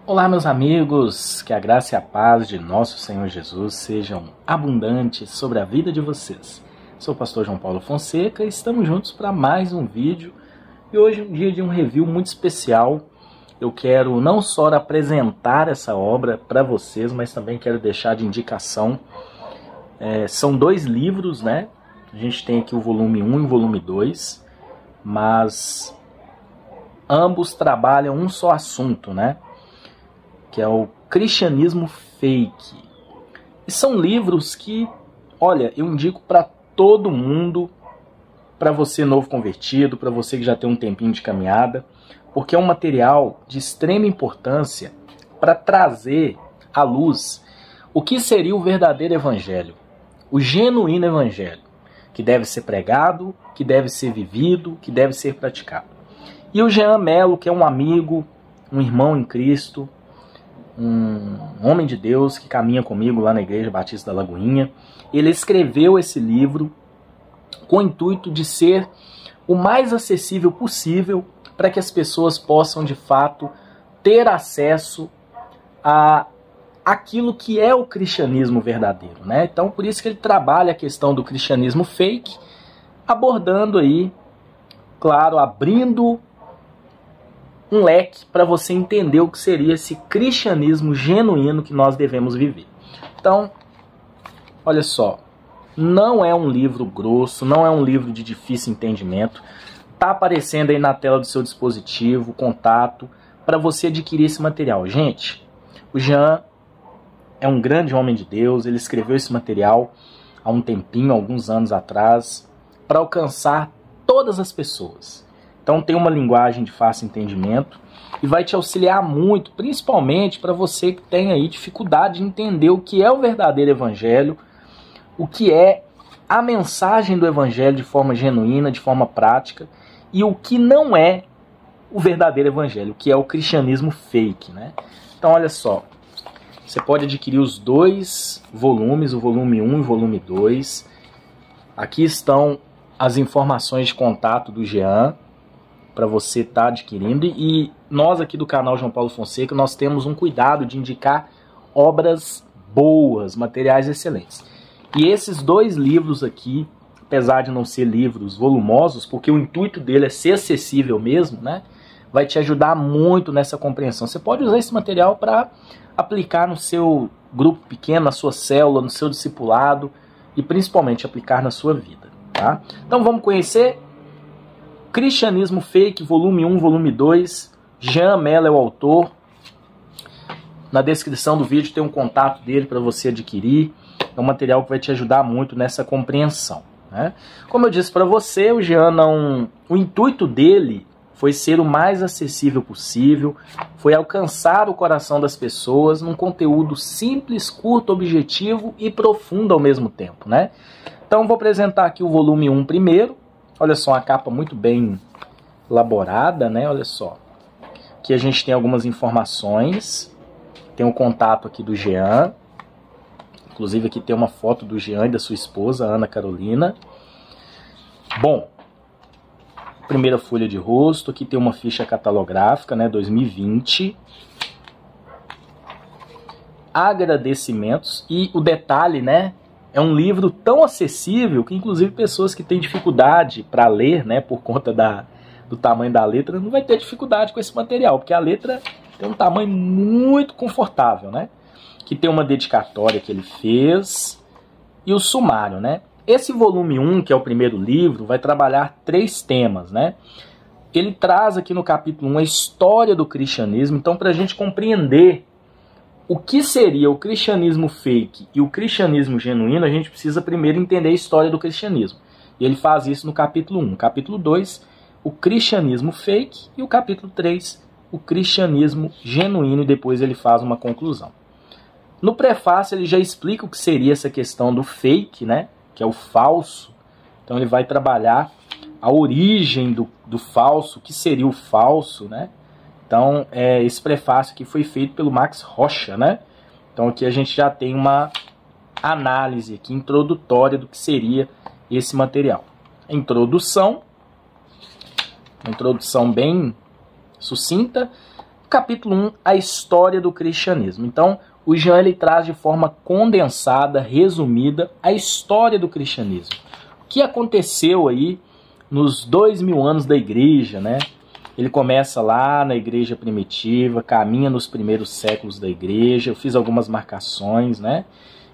Olá, meus amigos, que a graça e a paz de nosso Senhor Jesus sejam abundantes sobre a vida de vocês. Sou o pastor João Paulo Fonseca e estamos juntos para mais um vídeo. E hoje é um dia de um review muito especial. Eu quero não só apresentar essa obra para vocês, mas também quero deixar de indicação. São dois livros, né? A gente tem aqui o volume 1 e o volume 2, mas ambos trabalham um só assunto, né? Que é o cristianismo fake. E são livros que, olha, eu indico para todo mundo, para você novo convertido, para você que já tem um tempinho de caminhada, porque é um material de extrema importância para trazer à luz o que seria o verdadeiro evangelho, o genuíno evangelho, que deve ser pregado, que deve ser vivido, que deve ser praticado. E o Jean Mello, que é um amigo, um irmão em Cristo, um homem de Deus que caminha comigo lá na Igreja Batista da Lagoinha, ele escreveu esse livro com o intuito de ser o mais acessível possível para que as pessoas possam de fato ter acesso a aquilo que é o cristianismo verdadeiro, né? Então por isso que ele trabalha a questão do cristianismo fake, abordando aí, claro, abrindo um leque para você entender o que seria esse cristianismo genuíno que nós devemos viver. Então, olha só, não é um livro grosso, não é um livro de difícil entendimento. Tá aparecendo aí na tela do seu dispositivo, contato, para você adquirir esse material. Gente, o Jean é um grande homem de Deus, ele escreveu esse material há um tempinho, alguns anos atrás, para alcançar todas as pessoas. Então tem uma linguagem de fácil entendimento e vai te auxiliar muito, principalmente para você que tem aí dificuldade de entender o que é o verdadeiro evangelho, o que é a mensagem do evangelho de forma genuína, de forma prática, e o que não é o verdadeiro evangelho, o que é o cristianismo fake, né? Então olha só, você pode adquirir os dois volumes, o volume 1 e o volume 2. Aqui estão as informações de contato do Jean, para você estar adquirindo, e nós aqui do canal João Paulo Fonseca, nós temos um cuidado de indicar obras boas, materiais excelentes. E esses dois livros aqui, apesar de não ser livros volumosos, porque o intuito dele é ser acessível mesmo, né, vai te ajudar muito nessa compreensão. Você pode usar esse material para aplicar no seu grupo pequeno, na sua célula, no seu discipulado, e principalmente aplicar na sua vida, tá? Então vamos conhecer Cristianismo Fake, volume 1, volume 2, Jean Mello é o autor. Na descrição do vídeo tem um contato dele para você adquirir. É um material que vai te ajudar muito nessa compreensão, né? Como eu disse para você, o Jean o intuito dele foi ser o mais acessível possível, foi alcançar o coração das pessoas num conteúdo simples, curto, objetivo e profundo ao mesmo tempo, né? Então vou apresentar aqui o volume 1 primeiro. Olha só, uma capa muito bem elaborada, né? Olha só. Aqui a gente tem algumas informações. Tem um contato aqui do Jean. Inclusive aqui tem uma foto do Jean e da sua esposa, Ana Carolina. Bom, primeira folha de rosto. Aqui tem uma ficha catalográfica, né? 2020. Agradecimentos. E o detalhe, né? É um livro tão acessível que inclusive pessoas que têm dificuldade para ler, né, por conta do tamanho da letra, não vai ter dificuldade com esse material, porque a letra tem um tamanho muito confortável, né? Que tem uma dedicatória que ele fez e o sumário, né? Esse volume 1, que é o primeiro livro, vai trabalhar 3 temas, né? Ele traz aqui no capítulo 1 a história do cristianismo. Então, para a gente compreender o que seria o cristianismo fake e o cristianismo genuíno, a gente precisa primeiro entender a história do cristianismo. E ele faz isso no capítulo 1. Capítulo 2, o cristianismo fake, e o capítulo 3, o cristianismo genuíno, e depois ele faz uma conclusão. No prefácio ele já explica o que seria essa questão do fake, né, que é o falso. Então ele vai trabalhar a origem do falso, o que seria o falso, né? Então, esse prefácio aqui foi feito pelo Max Rocha, né? Então aqui a gente já tem uma análise aqui introdutória do que seria esse material. A introdução, uma introdução bem sucinta. Capítulo 1, a história do cristianismo. Então, o Jean ele traz de forma condensada, resumida, a história do cristianismo. O que aconteceu aí nos 2000 anos da igreja, né? Ele começa lá na igreja primitiva, caminha nos primeiros séculos da igreja. Eu fiz algumas marcações, né?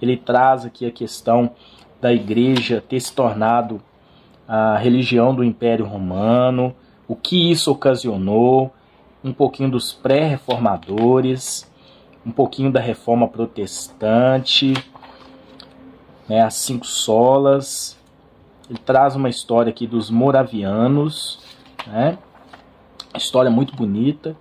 Ele traz aqui a questão da igreja ter se tornado a religião do Império Romano, o que isso ocasionou, um pouquinho dos pré-reformadores, um pouquinho da reforma protestante, né, as 5 solas. Ele traz uma história aqui dos moravianos, né, história muito bonita.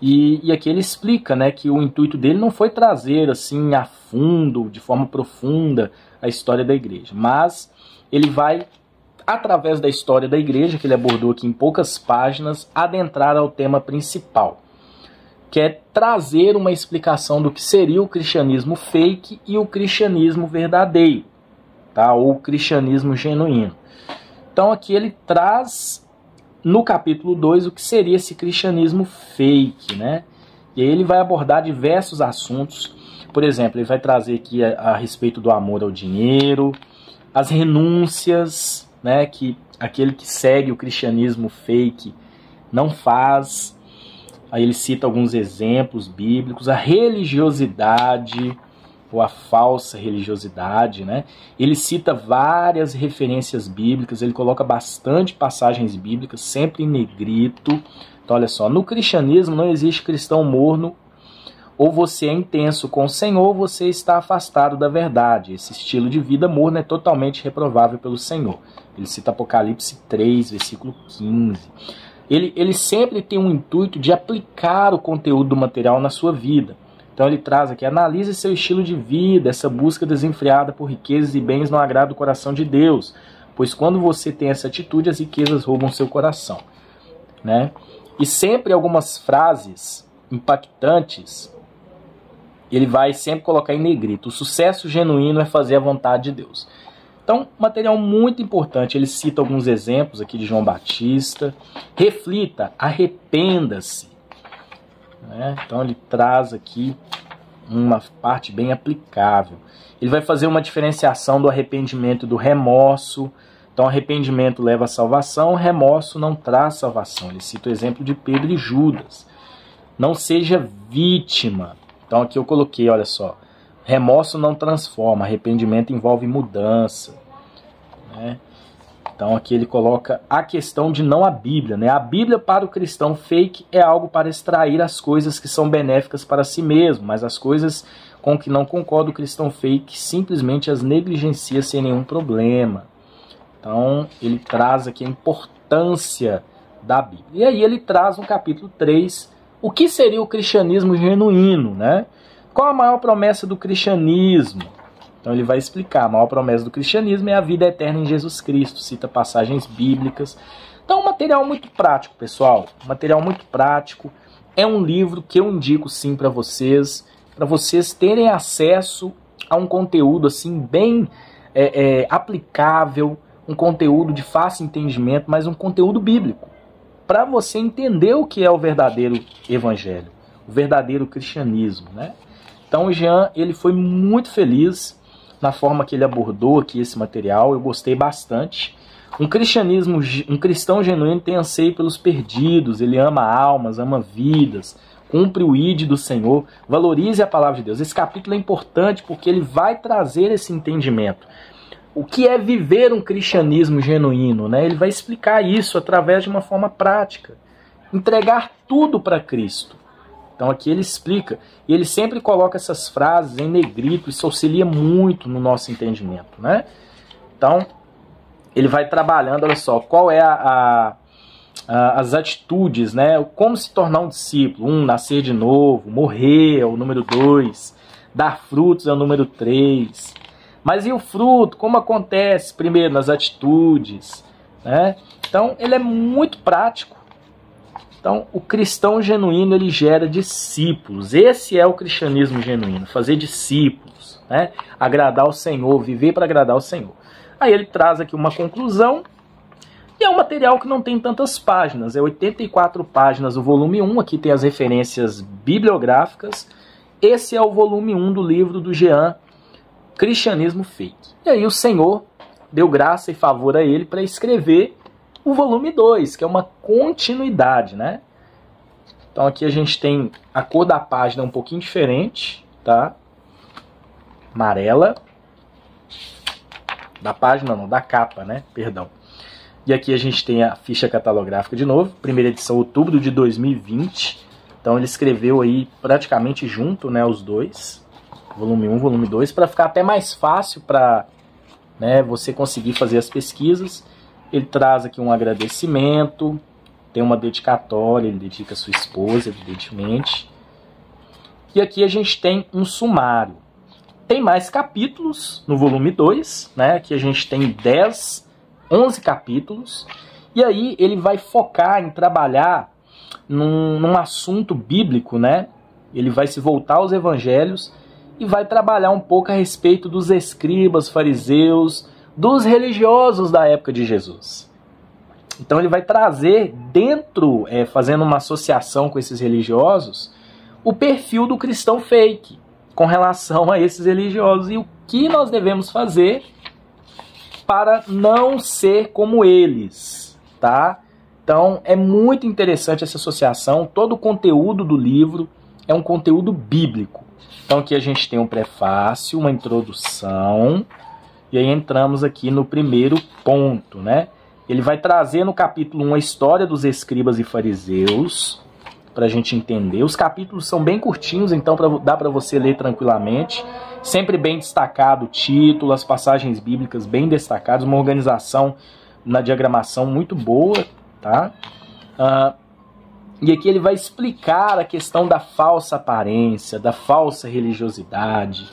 E aqui ele explica, né, que o intuito dele não foi trazer assim a fundo, de forma profunda, a história da igreja, mas ele vai, através da história da igreja, que ele abordou aqui em poucas páginas, adentrar ao tema principal, que é trazer uma explicação do que seria o cristianismo fake e o cristianismo verdadeiro, tá? Ou o cristianismo genuíno. Então aqui ele traz, no capítulo 2, o que seria esse cristianismo fake, né? E aí ele vai abordar diversos assuntos. Por exemplo, ele vai trazer aqui a respeito do amor ao dinheiro, as renúncias, né, que aquele que segue o cristianismo fake não faz. Aí ele cita alguns exemplos bíblicos, a religiosidade ou a falsa religiosidade, né? Ele cita várias referências bíblicas, ele coloca bastante passagens bíblicas, sempre em negrito. Então olha só, no cristianismo não existe cristão morno, ou você é intenso com o Senhor, ou você está afastado da verdade. Esse estilo de vida morno é totalmente reprovável pelo Senhor. Ele cita Apocalipse 3, versículo 15. Ele sempre tem um intuito de aplicar o conteúdo do material na sua vida. Então ele traz aqui, analise seu estilo de vida, essa busca desenfreada por riquezas e bens não agrada o coração de Deus, pois quando você tem essa atitude, as riquezas roubam seu coração, né? E sempre algumas frases impactantes, ele vai sempre colocar em negrito. O sucesso genuíno é fazer a vontade de Deus. Então, material muito importante. Ele cita alguns exemplos aqui de João Batista. Reflita, arrependa-se. Né? Então, ele traz aqui uma parte bem aplicável. Ele vai fazer uma diferenciação do arrependimento e do remorso. Então, arrependimento leva à salvação, remorso não traz salvação. Ele cita o exemplo de Pedro e Judas. Não seja vítima. Então aqui eu coloquei, olha só, remorso não transforma, arrependimento envolve mudança, né? Então aqui ele coloca a questão de não a Bíblia, né? A Bíblia para o cristão fake é algo para extrair as coisas que são benéficas para si mesmo, mas as coisas com que não concorda o cristão fake simplesmente as negligencia sem nenhum problema. Então ele traz aqui a importância da Bíblia. E aí ele traz no capítulo 3 o que seria o cristianismo genuíno, né? Qual a maior promessa do cristianismo? Então ele vai explicar, a maior promessa do cristianismo é a vida eterna em Jesus Cristo, cita passagens bíblicas. Então um material muito prático, pessoal, um material muito prático. É um livro que eu indico sim para vocês terem acesso a um conteúdo assim bem aplicável, um conteúdo de fácil entendimento, mas um conteúdo bíblico, para você entender o que é o verdadeiro evangelho, o verdadeiro cristianismo, né? Então o Jean, ele foi muito feliz na forma que ele abordou aqui esse material, eu gostei bastante. Um cristão genuíno tem anseio pelos perdidos, ele ama almas, ama vidas, cumpre o ID do Senhor, valorize a palavra de Deus. Esse capítulo é importante porque ele vai trazer esse entendimento. O que é viver um cristianismo genuíno, né? Ele vai explicar isso através de uma forma prática. Entregar tudo para Cristo. Então aqui ele explica. E ele sempre coloca essas frases em negrito. Isso auxilia muito no nosso entendimento, né? Então ele vai trabalhando, olha só, qual é as atitudes, né? Como se tornar um discípulo. Nascer de novo. Morrer é o número 2. Dar frutos é o número 3. Mas e o fruto? Como acontece? Primeiro, nas atitudes, né? Então, ele é muito prático. Então, o cristão genuíno, ele gera discípulos. Esse é o cristianismo genuíno, fazer discípulos, né? Agradar ao Senhor, viver para agradar ao Senhor. Aí ele traz aqui uma conclusão E é um material que não tem tantas páginas, é 84 páginas o volume 1, aqui tem as referências bibliográficas. Esse é o volume 1 do livro do Jean, Cristianismo Fake. E aí o Senhor deu graça e favor a ele para escrever o volume 2, que é uma continuidade, né? Então aqui a gente tem a cor da página um pouquinho diferente, tá? Amarela. Da página não, da capa, né? Perdão. E aqui a gente tem a ficha catalográfica de novo, primeira edição, outubro de 2020. Então ele escreveu aí praticamente junto, né, os dois, volume 1, volume 2, para ficar até mais fácil para, né, você conseguir fazer as pesquisas. Ele traz aqui um agradecimento, tem uma dedicatória, ele dedica a sua esposa, evidentemente. E aqui a gente tem um sumário. Tem mais capítulos no volume 2, né? Aqui a gente tem 11 capítulos, e aí ele vai focar em trabalhar num assunto bíblico, né? Ele vai se voltar aos evangelhos e vai trabalhar um pouco a respeito dos escribas, fariseus, dos religiosos da época de Jesus. Então ele vai trazer dentro, fazendo uma associação com esses religiosos, o perfil do cristão fake com relação a esses religiosos e o que nós devemos fazer para não ser como eles, tá? Então é muito interessante essa associação. Todo o conteúdo do livro é um conteúdo bíblico. Então aqui a gente tem um prefácio, uma introdução, e aí entramos aqui no primeiro ponto, né? Ele vai trazer no capítulo 1 a história dos escribas e fariseus, para a gente entender. Os capítulos são bem curtinhos, então dá para você ler tranquilamente. Sempre bem destacado o título, as passagens bíblicas bem destacadas, uma organização na diagramação muito boa, tá? E aqui ele vai explicar a questão da falsa aparência, da falsa religiosidade,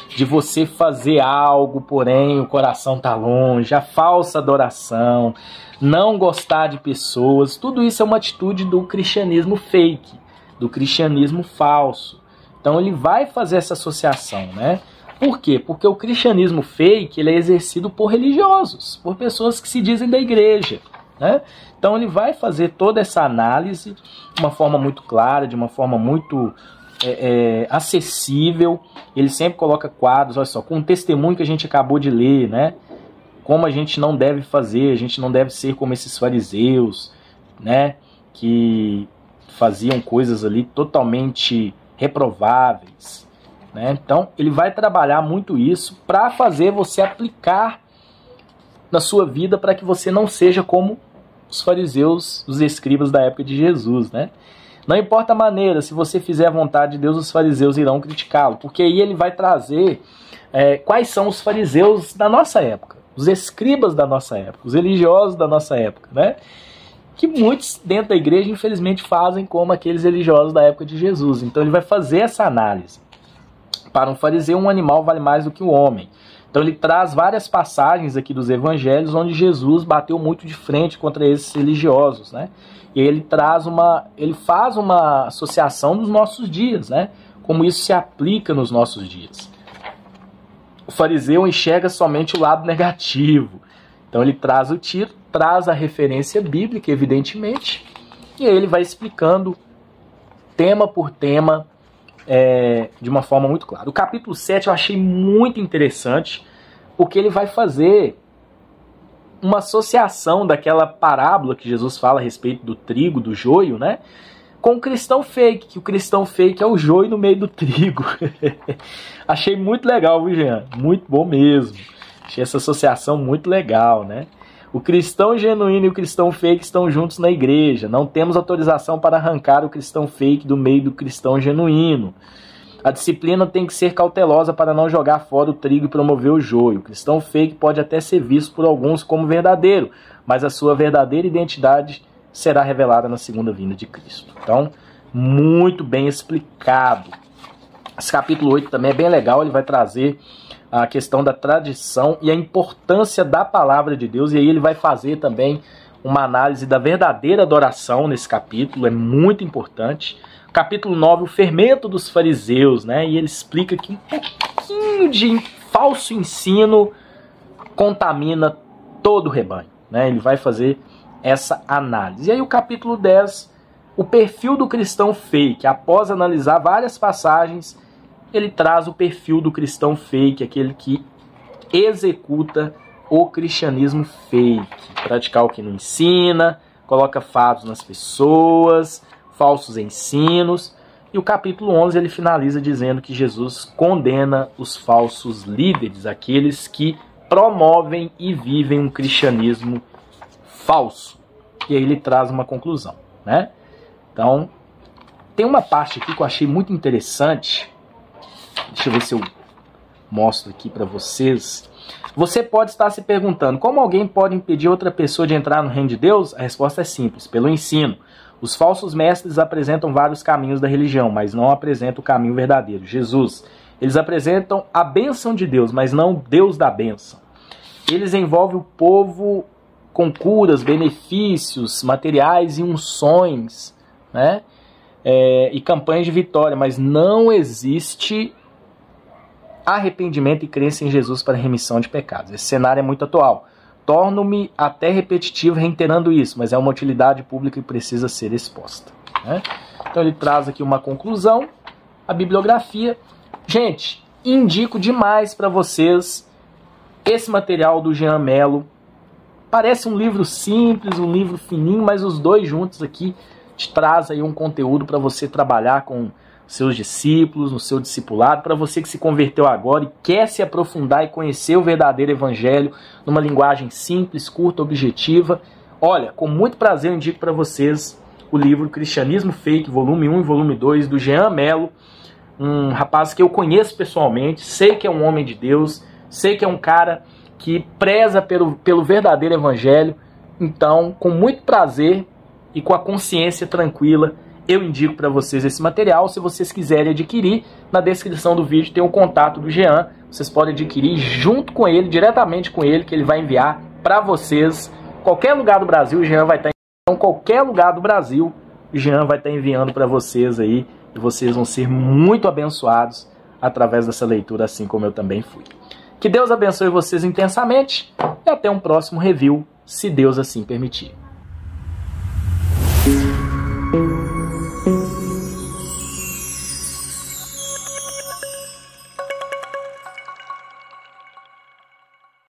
de você fazer algo, porém o coração está longe, a falsa adoração, não gostar de pessoas. Tudo isso é uma atitude do cristianismo fake, do cristianismo falso. Então ele vai fazer essa associação, né? Por quê? Porque o cristianismo fake ele é exercido por religiosos, por pessoas que se dizem da igreja, né? Então ele vai fazer toda essa análise de uma forma muito clara, de uma forma muito acessível. Ele sempre coloca quadros, olha só, com o testemunho que a gente acabou de ler, né? Como a gente não deve fazer, a gente não deve ser como esses fariseus, né? Que faziam coisas ali totalmente reprováveis, né? Então ele vai trabalhar muito isso para fazer você aplicar na sua vida para que você não seja como os fariseus, os escribas da época de Jesus, né? Não importa a maneira, se você fizer a vontade de Deus, os fariseus irão criticá-lo, porque aí ele vai trazer quais são os fariseus da nossa época, os escribas da nossa época, os religiosos da nossa época, né? Que muitos dentro da igreja, infelizmente, fazem como aqueles religiosos da época de Jesus. Então ele vai fazer essa análise. Para um fariseu, um animal vale mais do que o homem. Então ele traz várias passagens aqui dos evangelhos onde Jesus bateu muito de frente contra esses religiosos, né? E ele faz uma associação dos nossos dias, né? Como isso se aplica nos nossos dias. O fariseu enxerga somente o lado negativo. Então ele traz o título, traz a referência bíblica, evidentemente, e aí ele vai explicando tema por tema de uma forma muito clara. O capítulo 7 eu achei muito interessante, porque ele vai fazer uma associação daquela parábola que Jesus fala a respeito do trigo, do joio, né? Com o cristão fake, que o cristão fake é o joio no meio do trigo. Achei muito legal, viu, Jean? Muito bom mesmo. Achei essa associação muito legal, né? O cristão genuíno e o cristão fake estão juntos na igreja. Não temos autorização para arrancar o cristão fake do meio do cristão genuíno. A disciplina tem que ser cautelosa para não jogar fora o trigo e promover o joio. O cristão fake pode até ser visto por alguns como verdadeiro, mas a sua verdadeira identidade será revelada na segunda vinda de Cristo. Então, muito bem explicado. Esse capítulo 8 também é bem legal, ele vai trazer a questão da tradição e a importância da palavra de Deus, e aí ele vai fazer também uma análise da verdadeira adoração nesse capítulo, é muito importante. Capítulo 9, o fermento dos fariseus, né? E ele explica que um pouquinho de falso ensino contamina todo o rebanho. né? Ele vai fazer essa análise. E aí o capítulo 10, o perfil do cristão fake. Após analisar várias passagens, ele traz o perfil do cristão fake, aquele que executa o cristianismo fake. Praticar o que não ensina, coloca fatos nas pessoas, falsos ensinos. E o capítulo 11 ele finaliza dizendo que Jesus condena os falsos líderes, aqueles que promovem e vivem um cristianismo falso. E aí ele traz uma conclusão, né? Então, tem uma parte aqui que eu achei muito interessante. Deixa eu ver se eu mostro aqui para vocês. Você pode estar se perguntando, como alguém pode impedir outra pessoa de entrar no reino de Deus? A resposta é simples, pelo ensino. Os falsos mestres apresentam vários caminhos da religião, mas não apresentam o caminho verdadeiro, Jesus. Eles apresentam a bênção de Deus, mas não o Deus da bênção. Eles envolvem o povo com curas, benefícios materiais e unções, né? E campanhas de vitória, mas não existe arrependimento e crença em Jesus para remissão de pecados. Esse cenário é muito atual. Torno-me até repetitivo reiterando isso, mas é uma utilidade pública e precisa ser exposta, né? Então ele traz aqui uma conclusão, a bibliografia. Gente, indico demais para vocês esse material do Jean Mello. Parece um livro simples, um livro fininho, mas os dois juntos aqui te traz aí um conteúdo para você trabalhar com seus discípulos, no seu discipulado, para você que se converteu agora e quer se aprofundar e conhecer o verdadeiro evangelho numa linguagem simples, curta, objetiva. Olha, com muito prazer eu indico para vocês o livro Cristianismo Fake, volume 1 e volume 2, do Jean Mello, um rapaz que eu conheço pessoalmente, sei que é um homem de Deus, sei que é um cara que preza pelo verdadeiro evangelho. Então, com muito prazer e com a consciência tranquila, eu indico para vocês esse material. Se vocês quiserem adquirir, na descrição do vídeo tem um contato do Jean. Vocês podem adquirir junto com ele, diretamente com ele, que ele vai enviar para vocês. Qualquer lugar do Brasil, o Jean vai estar enviando. Qualquer lugar do Brasil, o Jean vai estar enviando para vocês aí. E vocês vão ser muito abençoados através dessa leitura, assim como eu também fui. Que Deus abençoe vocês intensamente e até um próximo review, se Deus assim permitir.